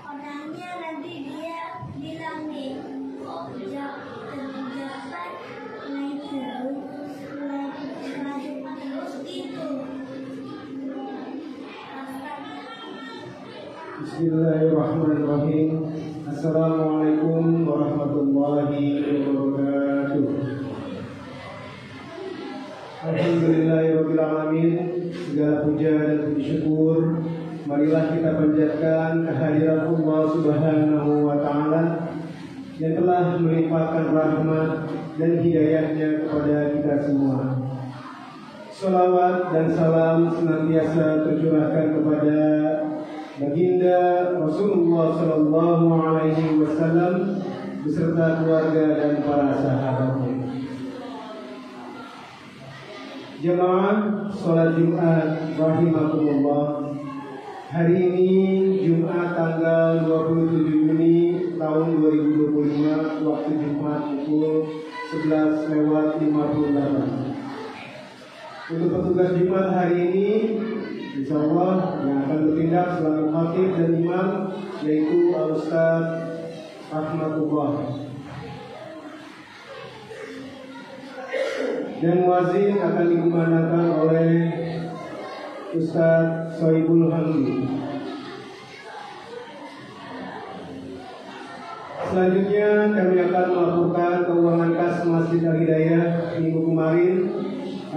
orangnya nanti dia bilang nih, terdapat naik terus gitu. Bismillahirrahmanirrahim. Assalamualaikum warahmatullahi wabarakatuh. Alhamdulillahirabbil alamin. Segala puja dan puji syukur marilah kita panjatkan kehadiran Allah Subhanahu wa taala yang telah melimpahkan rahmat dan hidayahnya kepada kita semua. Salawat dan salam senantiasa tercurahkan kepada baginda Rasulullah Sallallahu Alaihi Wasallam beserta keluarga dan para sahabatnya. Jemaah sholat Jumat rahimakumullah. Hari ini Jumat tanggal 27 Juni tahun 2025, waktu Jumat pukul 11:58. Untuk petugas Jumat hari ini, insya Allah yang akan bertindak selaku khatib dan imam yaitu Al-Ustaz Rahmatullah, dan muazin akan dikumandangkan oleh Ustaz Soibul Hamdi. Selanjutnya kami akan melaporkan keuangan kas Masjid Al-Hidayah minggu kemarin.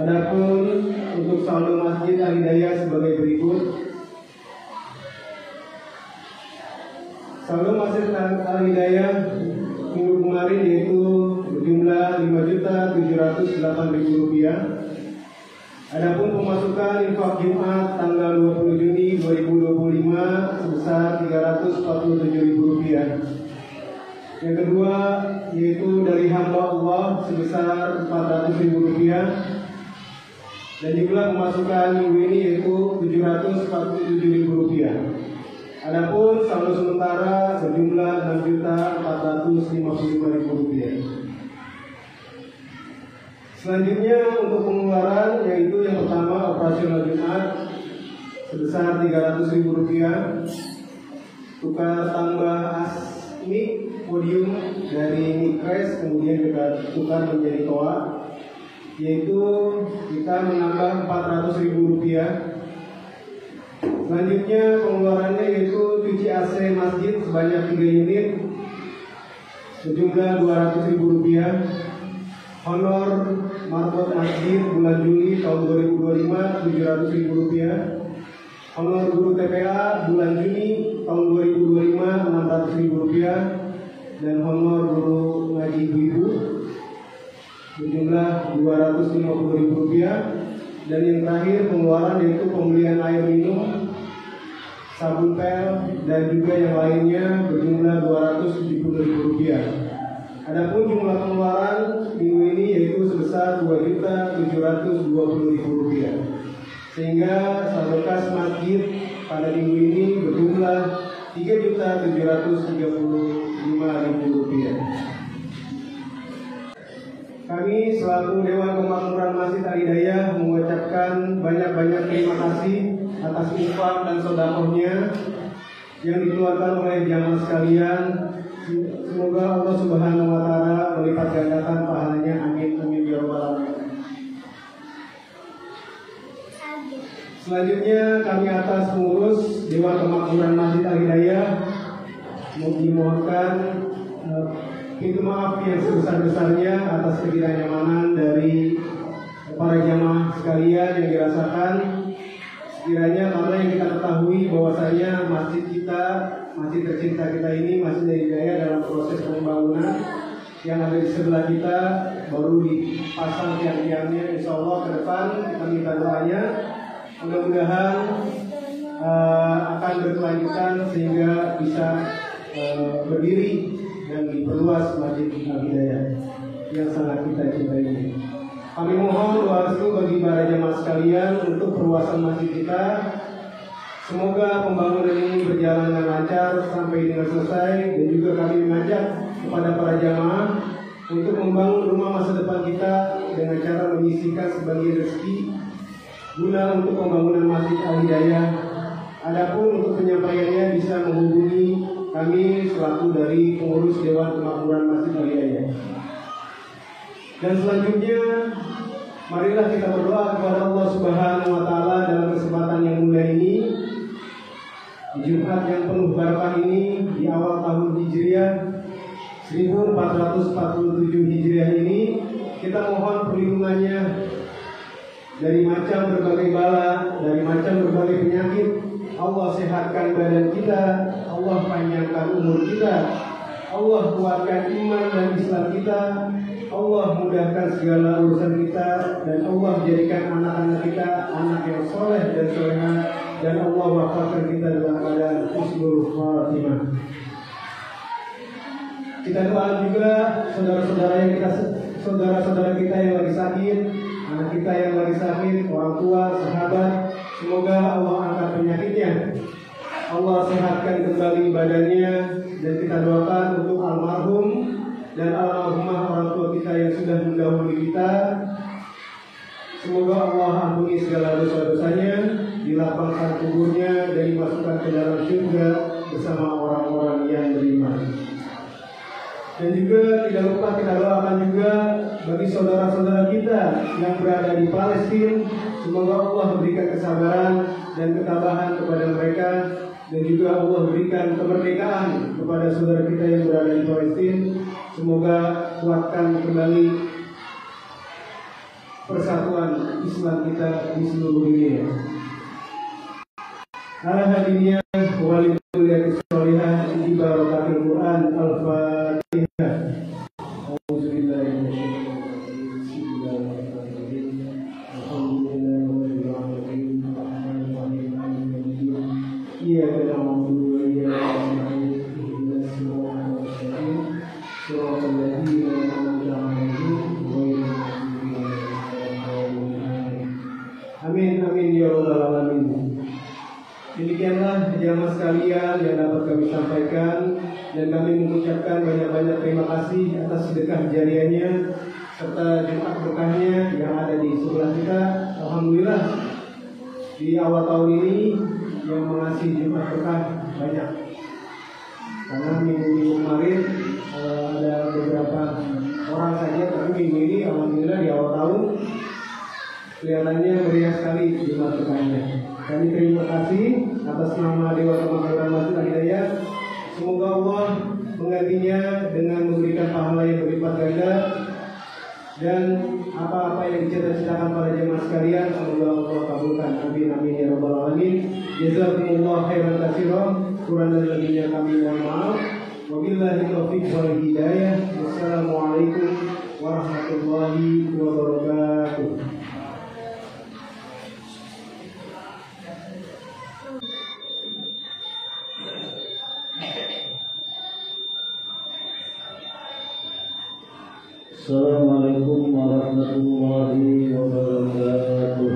Adapun untuk saldo Masjid Al-Hidayah sebagai berikut. Saldo Masjid Al-Hidayah minggu kemarin yaitu berjumlah Rp5.708.000. Adapun pemasukan infak Jumat tanggal 20 Juni 2025 sebesar Rp347.000. Yang kedua yaitu dari hamba Allah sebesar Rp400.000. Dan jumlah pemasukan minggu ini yaitu Rp747.000. Adapun saldo sementara berjumlah Rp6.455.000. Selanjutnya untuk pengeluaran yaitu yang pertama operasional Jumat sebesar Rp300.000, tukar tambah asmik podium dari Mikres kemudian kita tukar menjadi toa, yaitu kita menambah Rp400.000. Selanjutnya pengeluarannya yaitu cuci AC masjid sebanyak 3 unit sejumlah Rp200.000. Honor marbot masjid bulan Juli tahun 2025 Rp700.000. Honor guru TPA bulan Juni tahun 2025 Rp600.000. Dan honor guru ngaji ibu berjumlah Rp250.000. Dan yang terakhir pengeluaran yaitu pembelian air minum, sabun pel dan juga yang lainnya berjumlah Rp270.000. Adapun jumlah pengeluaran minggu ini yaitu sebesar Rp2.720.000, sehingga saldo kas masjid pada minggu ini berjumlah Rp3.735.000. Kami selaku Dewan Kemakmuran Masjid Al-Hidayah mengucapkan banyak-banyak terima kasih atas infak dan sedekahnya yang dikeluarkan oleh jamaah sekalian. Semoga Allah Subhanahu wa taala melipat gandakan pahalanya. Amin amin ya rabbal alamin. Selanjutnya kami atas pengurus Dewan Kemakmuran Masjid Al-Hidayah dimohonkan pintu maaf yang sebesar-besarnya atas ketidaknyamanan dari para jamaah sekalian yang dirasakan. Sekiranya karena yang kita ketahui bahwasanya masjid kita, masjid tercinta kita ini, Masjid Al-Hidayah dalam proses pembangunan. Yang ada di sebelah kita baru dipasang tiang-tiangnya. Insya Allah ke depan kita minta doanya, mudah-mudahan akan berkelanjutan sehingga bisa berdiri dan diperluas Masjid Al-Hidayah yang sangat kita cintai ini. Kami mohon doa restu bagi para jamaah sekalian untuk perluasan masjid kita. Semoga pembangunan ini berjalan dengan lancar sampai dengan selesai, dan juga kami mengajak kepada para jamaah untuk membangun rumah masa depan kita dengan cara menyisihkan sebagian rezeki guna untuk pembangunan Masjid Al-Hidayah. Adapun untuk penyampaiannya bisa menghubungi kami selaku dari pengurus Dewan Kemakmuran Masjid Al-Hidayah. Dan selanjutnya, marilah kita berdoa kepada Allah Subhanahu wa Ta'ala dalam kesempatan yang mulia ini, di Jumat yang penuh barakah ini, di awal tahun Hijriah 1447 Hijriah ini. Kita mohon perlindungannya dari macam berbagai bala, dari macam berbagai penyakit. Allah sehatkan badan kita, Allah panjangkan umur kita, Allah kuatkan iman dan Islam kita, Allah mudahkan segala urusan kita, dan Allah jadikan anak-anak kita anak yang soleh dan solehah, dan Allah wafatkan kita dalam keadaan husnul khatimah. Kita doakan juga saudara-saudara kita yang lagi sakit, anak kita yang lagi sakit, orang tua, sahabat. Semoga Allah angkat penyakitnya, Allah sehatkan kembali badannya, dan kita doakan untuk almarhum dan almarhumah orang tua kita yang sudah mendahului kita. Semoga Allah ampuni segala dosa-dosanya, dilapangkan kuburnya, dan dimasukkan ke dalam surga bersama orang-orang yang beriman. Dan juga tidak lupa kita doakan juga bagi saudara-saudara kita yang berada di Palestina. Semoga Allah berikan kesabaran dan ketabahan kepada mereka, dan juga Allah berikan kemerdekaan kepada saudara kita yang berada di Palestina. Semoga kuatkan kembali persatuan Islam kita di seluruh dunia. Alhamdulillah walillahil sholihah di barakatil Quran. Al-Fatihah. Auzubillahi minasyaitonir rajim. Alhamdulillahirabbil alamin. Iyyaka na'budu wa iyyaka nasta'in. Ihdinas siratal mustaqim. Shiratal ladzina an'amta 'alaihim ghairil maghdubi 'alaihim. Amin amin ya rabbal alamin. Demikianlah jamaah sekalian yang dapat kami sampaikan, dan kami mengucapkan banyak-banyak terima kasih atas sedekah jariahnya serta Jumat berkahnya yang ada di sebelah kita. Alhamdulillah di awal tahun ini yang mengasih Jumat berkah banyak, karena minggu kemarin ada beberapa orang saja, tapi minggu ini alhamdulillah di awal tahun kelihatannya meriah sekali Jumat berkahnya. Kami terima kasih atas nama Dewan Kemakmuran Masjid Al-Hidayah. Semoga Allah menggantinya dengan memberikan pahala yang berlipat ganda, dan apa-apa yang dicita-citakan para jemaah sekalian semoga Allah kabulkan. Amin amin ya rabbal alamin. Jazakumullah khairan katsiran. Kurang dan lebihnya kami mohon maaf. Wabillahi taufiq wal hidayah. Wassalamualaikum warahmatullahi wabarakatuh. Assalamualaikum warahmatullahi wabarakatuh.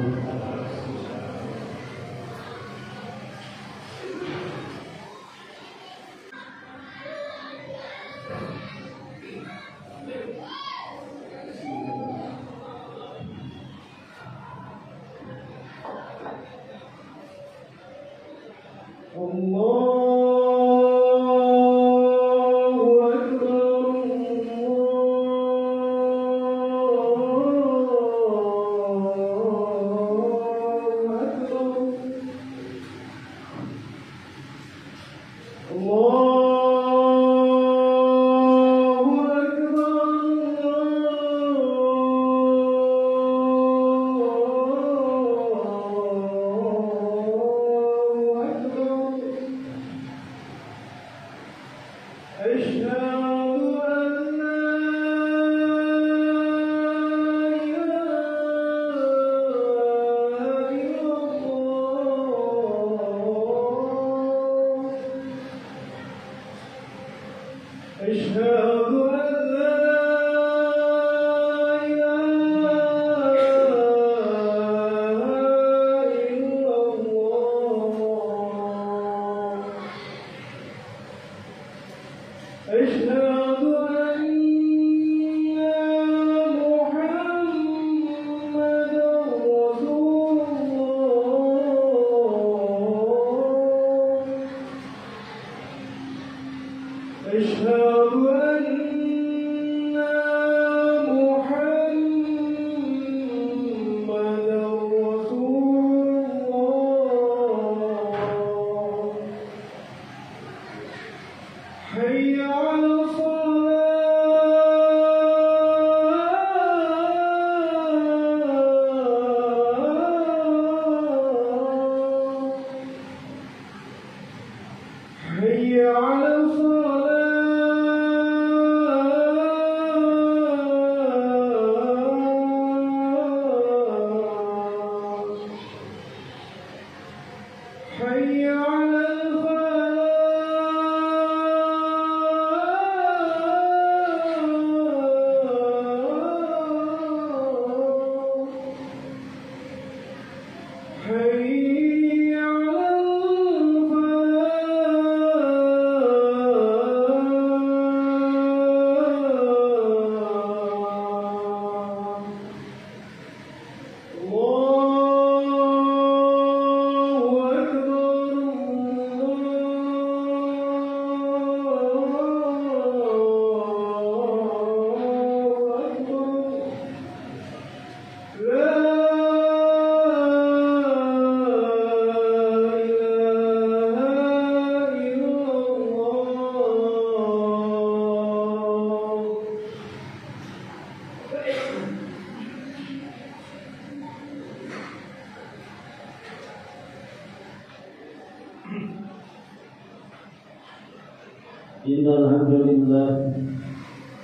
Innal hamdalillah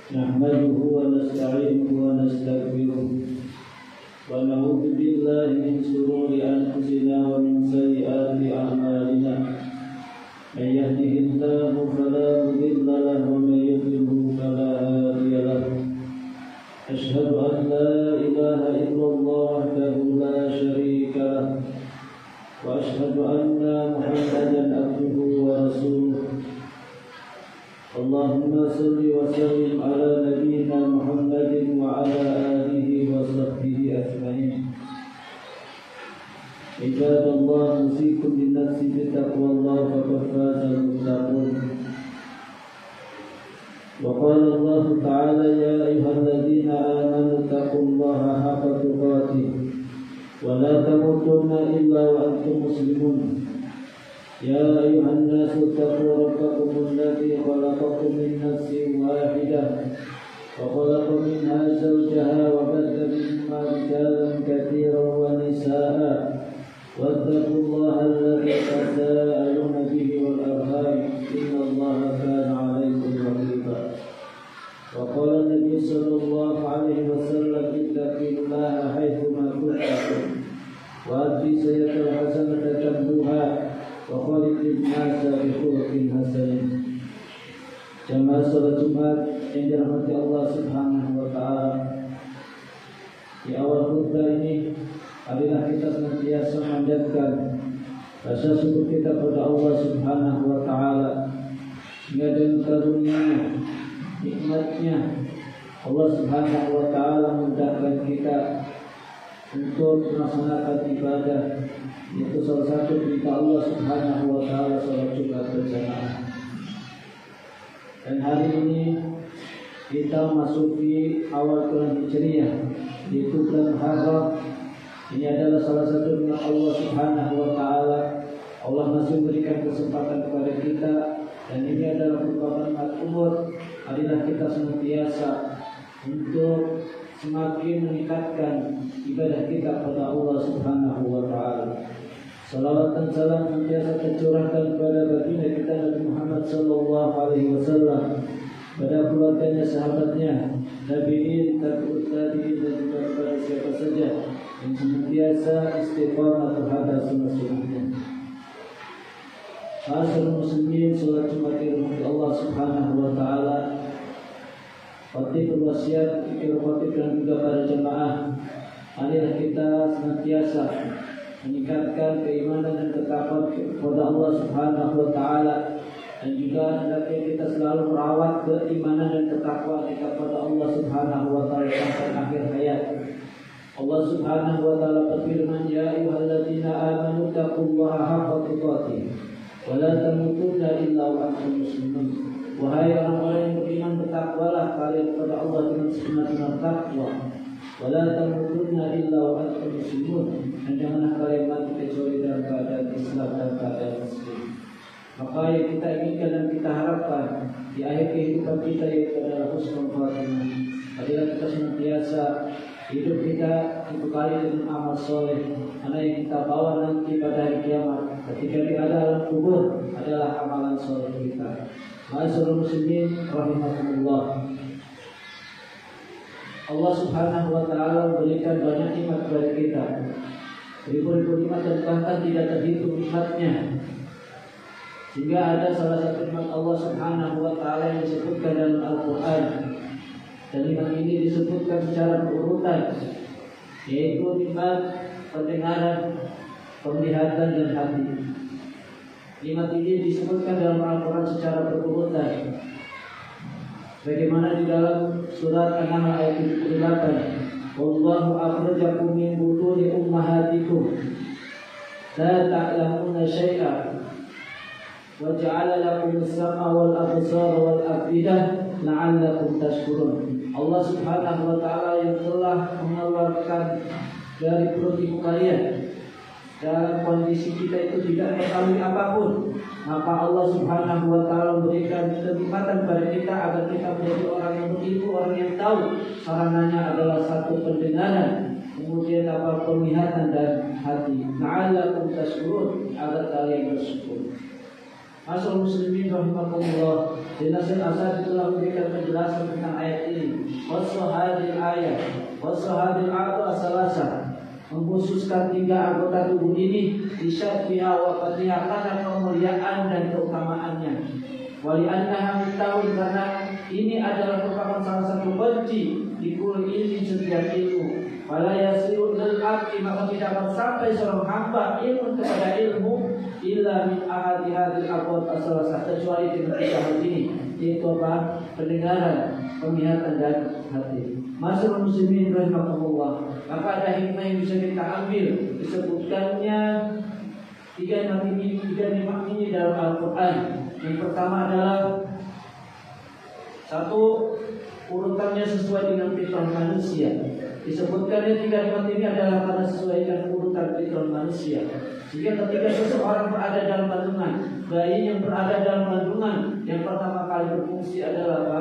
nahmaduhu wa nasta'inuhu wa nastaghfiruh wa na'udzu billahi min shururi anfusina wa min sayyiati a'malina. May yahdihillahu fala mudilla lahu wa may yudlilhu fala hadiya lahu. Asyhadu an la ilaha illallah wahdahu la syarika lahu wa asyhadu anna Muhammadan abduhu wa rasuluh. Allahumma salli wa sallim ala nabiyyina Muhammadin wa ala alihi wa sahbihi ajma'in. Ibadallah, usikum bin nafsi bi taqwallah faqad faza al-muttaqun. Wa qala Allah ta'ala ya ayyuhalladzina amanu taqullaha haqqa tuqatih wa la tamutunna illa wa antum muslimun. Ya ayuhan nasu taqu rabbakum alladzi khalaqakum min nafsin wahidah wa khalaqa minha zawjaha wa batha minhuma rijalan katsiran wa nisaa'a wattaqullaha alladzi tasaaluna bihi wal arham innallaha kana 'alaykum raqiba. Wa qala an-nabiy sallallahu alaihi wasallam ittaqillaha haitsu ma kuntum wa addi sayyi'atal hasanata tamhuha wa khaliqin nasa bi khuluqin hasan. Jamaah salat Jumat yang dirahmati Allah Subhanahu wa taala. Di awal khutbah ini marilah kita senantiasa memanjatkan rasa syukur kita kepada Allah Subhanahu wa taala hingga dengan karunia nikmatnya Allah Subhanahu wa taala memudahkan kita untuk melaksanakan ibadah. Itu salah satu perintah Allah Subhanahu wa taala salat Jumat berjamaah. Dan hari ini kita masuki awal bulan Hijriah, yaitu bulan Muharram. Ini adalah salah satu nikmat Allah Subhanahu wa taala. Allah masih memberikan kesempatan kepada kita, dan ini adalah merupakan nikmat umur. Marilah kita senantiasa untuk semakin meningkatkan ibadah kita kepada Allah Subhanahu wa taala. Salawat dan salam senantiasa tercurahkan kepada baginda kita Nabi Muhammad sallallahu alaihi wasallam, pada keluarganya, sahabatnya, tabi'in, tabi'ut tabi'in, dan juga kepada siapa saja yang senantiasa istiqamah terhadap sunnah-sunnahnya. Ma'asyiral muslimin, salat Jumat dirahmati Allah Subhanahu wa taala. Khatib berwasiat kepada khatib dan juga para jemaah, marilah kita senantiasa meningkatkan keimanan dan ketakwaan kepada Allah Subhanahu wa taala, dan juga hendaknya kita selalu merawat keimanan dan ketakwaan kita kepada Allah Subhanahu wa taala sampai akhir hayat. Allah Subhanahu wa taala berfirman, ya ayyuhalladzina amanu taqullaha haqqa tuqatih wa la tamutunna illa wa antum muslimun. Wahai orang-orang yang beriman, bertakwalah kalian kepada Allah dengan sebenar-benar takwa. Wala tamutunna illa wa antum muslimun, dan janganlah kalian mati kecuali dalam keadaan Islam dan keadaan Muslim. Maka yang kita inginkan dan kita harapkan di akhir kehidupan kita yaitu adalah husnul khatimah. Marilah kita senantiasa hidup kita dibekali dengan amal soleh, karena yang kita bawa nanti pada hari kiamat ketika di alam kubur adalah amalan soleh kita. Ma'asyiral muslimin rahimakumullah. Allah Subhanahu wa taala memberikan banyak nikmat kepada kita, beribu-ribu nikmat dan bahkan tidak terhitung nikmatnya. Sehingga ada salah satu nikmat Allah Subhanahu wa taala yang disebutkan dalam Al-Qur'an, dan nikmat ini disebutkan secara berurutan, yaitu nikmat pendengaran, penglihatan dan hati. Nikmat ini disebutkan dalam Al-Qur'an secara berurutan. Bagaimana di dalam surat An-Nahl ayat 78, wallahu akhrajakum min butuni ummahatikum la ta'lamuna syai'an wa ja'ala lakum as-sam'a wal absara wal afidah la'allakum tashkurun. Allah Subhanahu wa taala yang telah mengeluarkan dari perut ibu kalian dalam kondisi kita itu tidak mengetahui apapun, maka Allah Subhanahu wa taala memberikan kenikmatan pada kita agar kita menjadi orang yang berilmu, orang yang tahu. Sarananya adalah satu pendengaran, kemudian penglihatan dan hati. La'allakum tashkurun, agar kalian bersyukur. Masyaallah muslimin rahimakumullah, Nasir Asad telah memberikan penjelasan tentang ayat ini. Wasahadil ayat, wasahadil a'du asalasa, mengkhususkan 3 anggota tubuh ini disyadfiha wa fatiha karena kemuliaan dan keutamaannya. Wali annaha mitahun, karena ini adalah merupakan salah satu kunci di kulli ilmi, setiap ilmu. Wala yasiru lil abdi, maka tidak akan sampai seorang hamba ilmu kepada ilmu illa min ahadi hadil abwab asalasah, kecuali dengan 3 hal ini, yaitu apa? Pendengaran, penglihatan dan hati. Masyaallah muslimin rahimakumullah, maka ada hikmah yang bisa kita ambil disebutkannya 3 nikmat ini dalam Al-Quran. Yang pertama adalah 1, urutannya sesuai dengan fitrah manusia. Disebutkannya 3 nikmat ini adalah karena sesuai dengan urutan fitrah manusia. Jika ketika seseorang berada dalam kandungan, bayi yang berada dalam kandungan, yang pertama kali berfungsi adalah apa?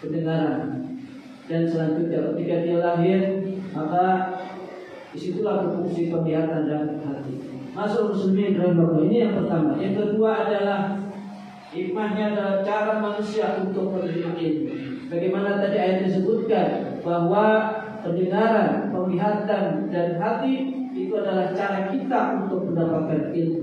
Pendengaran. Dan selanjutnya ketika dia lahir, maka disitulah berfungsi penglihatan dan hati. Masuk muslimin rahimahullah, ini yang pertama. Yang kedua adalah hikmahnya adalah cara manusia untuk menerima ilmu. Bagaimana tadi ayat disebutkan bahwa pendengaran, penglihatan dan hati itu adalah cara kita untuk mendapatkan ilmu.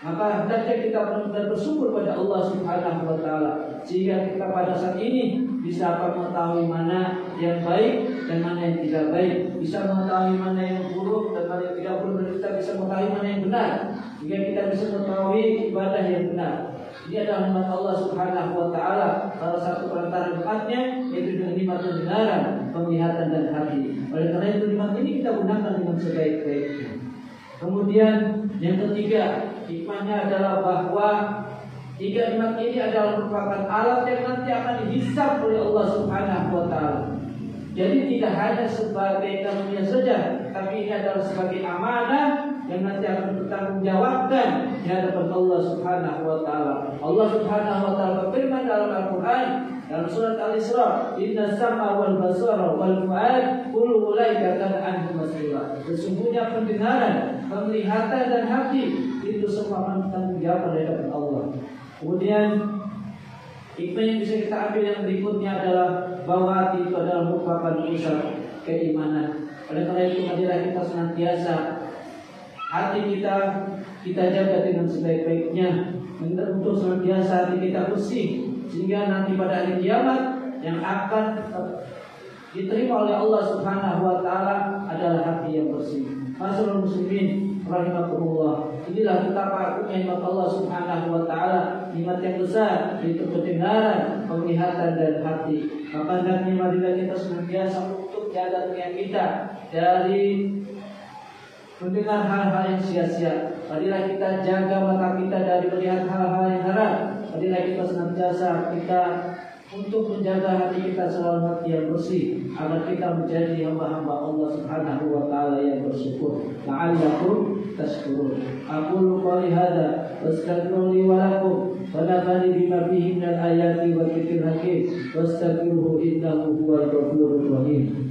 Maka hendaknya kita benar-benar bersyukur pada Allah Subhanahu wa taala sehingga kita pada saat ini bisa mengetahui mana yang baik dan mana yang tidak baik, bisa mengetahui mana yang buruk dan mana yang tidak buruk, dan kita bisa mengetahui mana yang benar, sehingga kita bisa mengetahui ibadah yang benar. Ini adalah nikmat Allah Subhanahu wa taala. Salah satu perantara nikmatnya yaitu dengan nikmat pendengaran, penglihatan dan hati. Oleh karena itu nikmat ini kita gunakan dengan sebaik-baiknya. Kemudian yang ketiga, hikmahnya adalah bahwa 3 nikmat ini adalah merupakan alat yang nanti akan dihisab oleh Allah Subhanahu wa taala. Jadi tidak hanya sebagai karunia saja, tapi ini adalah sebagai amanah yang nanti akan bertanggungjawabkan di hadapan Allah Subhanahu wa taala. Allah Subhanahu wa taala berfirman dalam Al-Qur'an dalam surat Al-Isra, "Inna sam'a wal basara wal fu'ad kullu ulaika kana anhu mas'ula." Sesungguhnya pendengaran, penglihatan dan hati itu semua akan bertanggung jawab di hadapan Allah. Kemudian hikmah yang bisa kita ambil yang berikutnya adalah bahwa hati itu adalah merupakan pusat keimanan. Oleh karena itu marilah kita senantiasa hati kita jaga dengan sebaik-baiknya, untuk senantiasa hati kita bersih, sehingga nanti pada hari kiamat yang akan diterima oleh Allah Subhanahu wa taala adalah hati yang bersih. Masyaallah muslimin rahimakumullah. Inilah betapa nikmat Allah Subhanahu wa taala, nikmat yang besar yaitu pendengaran, penglihatan dan hati. Maka hendaknya marilah kita senantiasa untuk jaga telinga kita dari mendengar hal-hal yang sia-sia. Marilah kita jaga mata kita dari melihat hal-hal yang haram. Marilah kita senantiasa untuk menjaga hati kita selalu hati yang bersih, agar kita menjadi hamba-hamba Allah Subhanahu wa taala yang bersyukur. La'allakum tashkurun. Aqulu qouli hadza wastaghfiru li wa lakum wa nafa'ani bima fihi minal ayati wa dzikril hakim wastaghfiruhu innahu huwal ghafurur rahim.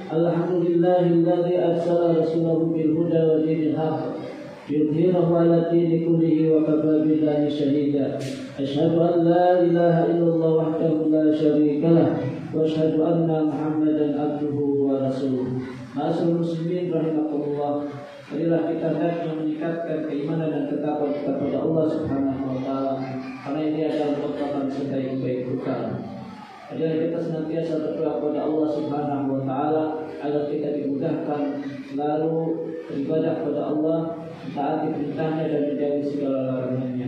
Alhamdulillahilladzi arsala rasulahu bil huda wa dinil haqq yudhhirahu 'ala dini kullihi wa kafa billahi shahida. Asyhadu an la ilaha illallah wahdahu la syarika lah wa asyhadu anna Muhammadan abduhu wa rasuluh. Ma'asyiral muslimin rahimakumullah. Marilah kita hendaknya meningkatkan keimanan dan ketakwaan kepada Allah Subhanahu wa taala, karena ini adalah merupakan sebaik-baik bekal. Adalah kita senantiasa berdoa kepada Allah Subhanahu wa taala agar kita dimudahkan selalu beribadah kepada Allah, taati perintahnya dan menjauhi segala larangannya.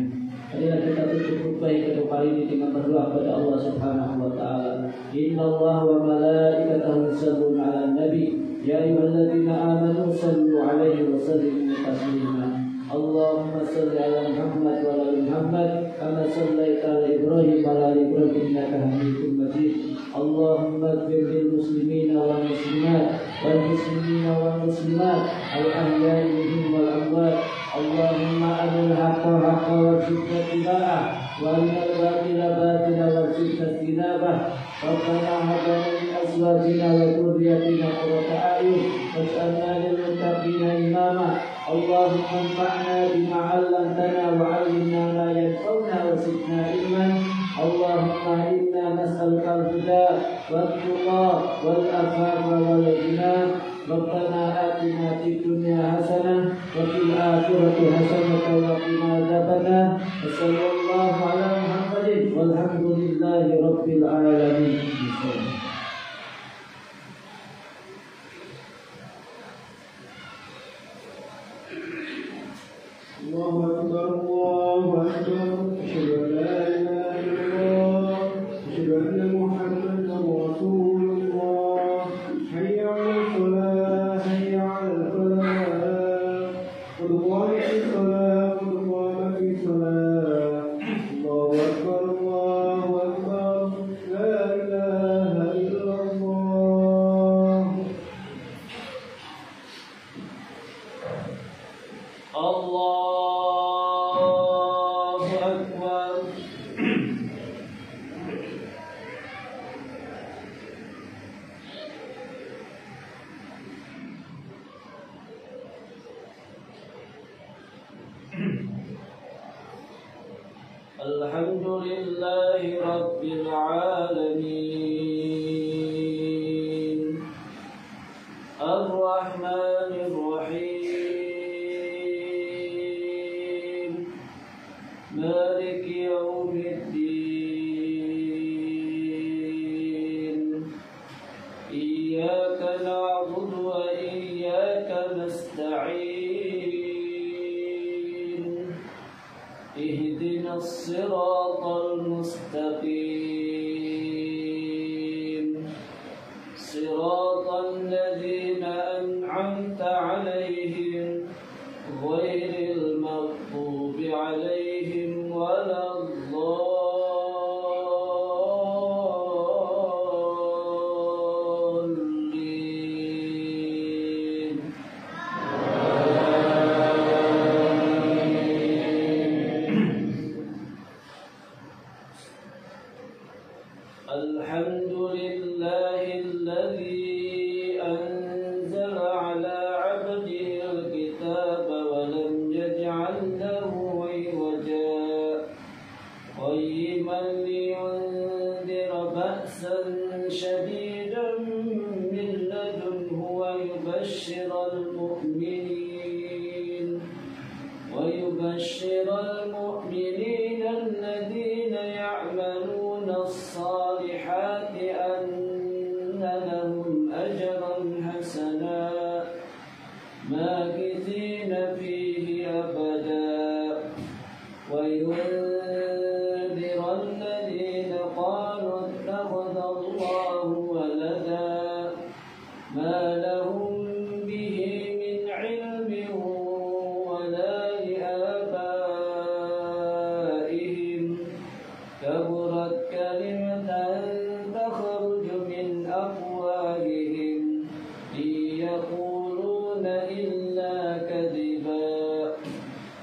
Marilah kita tutup khutbah kita kali ini dengan berdoa kepada Allah Subhanahu wa taala. Innallaha wa malaikatahu yusholluna 'alan nabi ya ayyuhalladzina amanu shallu 'alaihi wa sallimu taslima. Allahumma shalli 'ala Muhammad wa 'ala Muhammad kama shallaita 'ala Ibrahim wa 'ala Ibrahim innaka Hamidum Majid. Allahumma ighfir lil muslimina wal muslimat wal muslimina wal muslimat al ahya'i minhum wal amwat. Allahumma aril haqqa haqqa warzuqna ittiba'ah wa aril batila batila warzuqna ijtinabah. Rabbana hab lana min azwajina wa dhurriyyatina qurrata a'yun waj'alna lil muttaqina imama. Allahumma anfa'na bima 'allamtana wa 'allimna ma yanfa'una wa zidna ilman. Allahumma inna nas'aluka al-huda wat-tuqa wal-afafa wal-ghina. Rabbana atina fid dunya hasanah wa fil akhirati hasanah wa qina adzabannar. Sallallahu ala Muhammadin walhamdulillahi rabbil alamin. Allahu akbar, Allahu akbar. Asyhadu an la ilaha illallah, asyhadu anna Muhammadan rasulullah. Hayya 'alal shalah, hayya 'alal falah. Qad qamatis shalah, qad qamatis shalah. Allahu akbar, Allahu akbar. La ilaha illallah. Allahu akbar. Alhamdulillahi rabbil alamin. Ar-Rahmanir Rahim. Maliki yaumiddin. Iyyaka na'budu wa iyyaka nasta'in. Ihdinas siratal mustaqim. Siratal ladzina an'amta 'alaihim ghairil maghdubi 'alaihim waladdallin. Alhamdulillahilladzi anzala 'ala 'abdihi al-kitaba wa lam yaj'al lahu 'iwaja qayyiman liyundhira ba'san shadidan min ladunhu wa yubashshiral mu'minin alladhina ya'maluna as-salihati anna lahum ajran hasana makithina fihi abada wa yundhira alladhina qalu ittakhadha Allahu walada ma lahum bihi min 'ilmin wala li'abaihim kaburat kalimatan takhruju min afwahihim liyaquluna illa kadhiba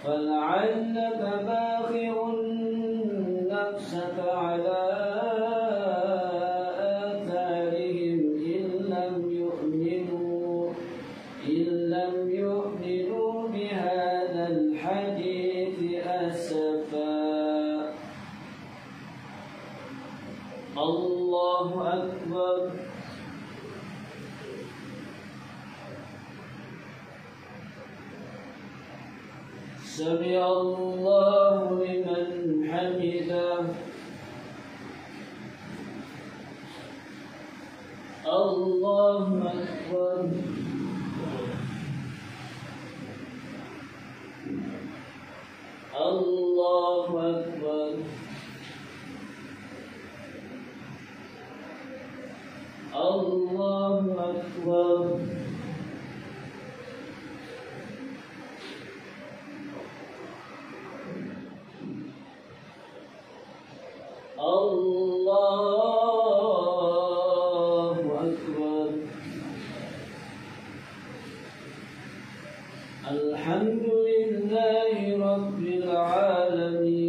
fal'allaka bakhi'un nafsaka 'ala atharihim in lam yu'minu bihadzal hadithi asafa. Allahu akbar. Sami Allahu liman hamidah. Allahu akbar. Allahu akbar. الله أكبر. الله أكبر. الحمد لله رب العالمين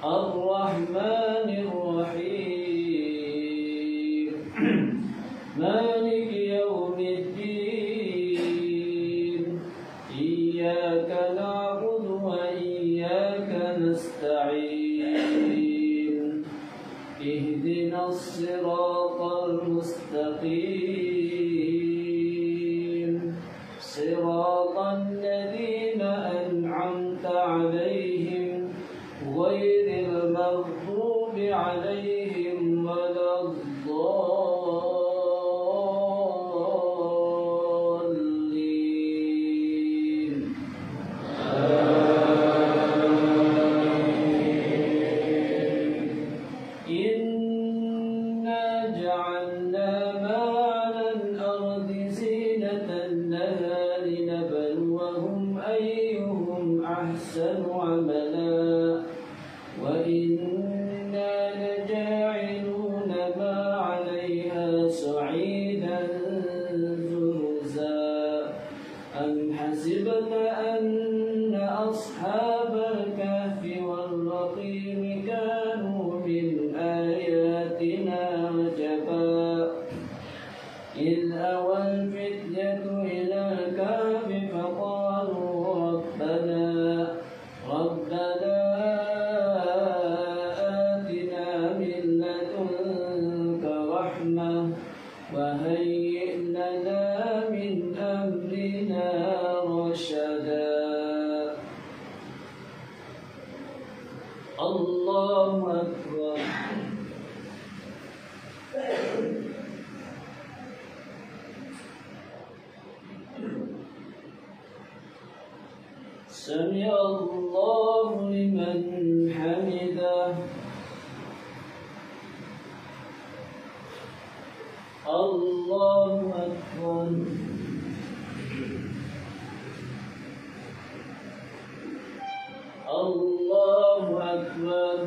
الرحمن الرحيم مالك يوم الدين إياك نعبد وإياك نستعين اهدنا الصراط المستقيم صراط الذين أنعمت عليهم غير المغضوب عليهم ولا الضالين. إنا جعلنا ما على الأرض زينة لها لنبلوهم أيهم أحسن عملا وإنا لجاعلون ما عليها صعيدا جرزا أم حسبت أن أصحاب الكهف والرقيم كانوا من آياتنا عجبا إذ أوى الفتية إلى الكهف فقالوا ربنا آتنا من لدنك رحمة وهيئ لنا من أمرنا رشدا. الله أكبر. سمع الله لمن حمده. الله أكبر. الله أكبر.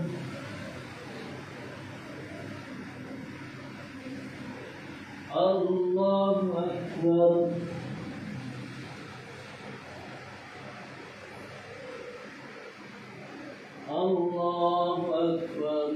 الله أكبر. الله أكبر.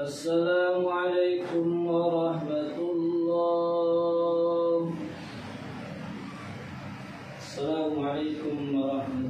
السلام عليكم ورحمة الله. السلام عليكم ورحمة الله.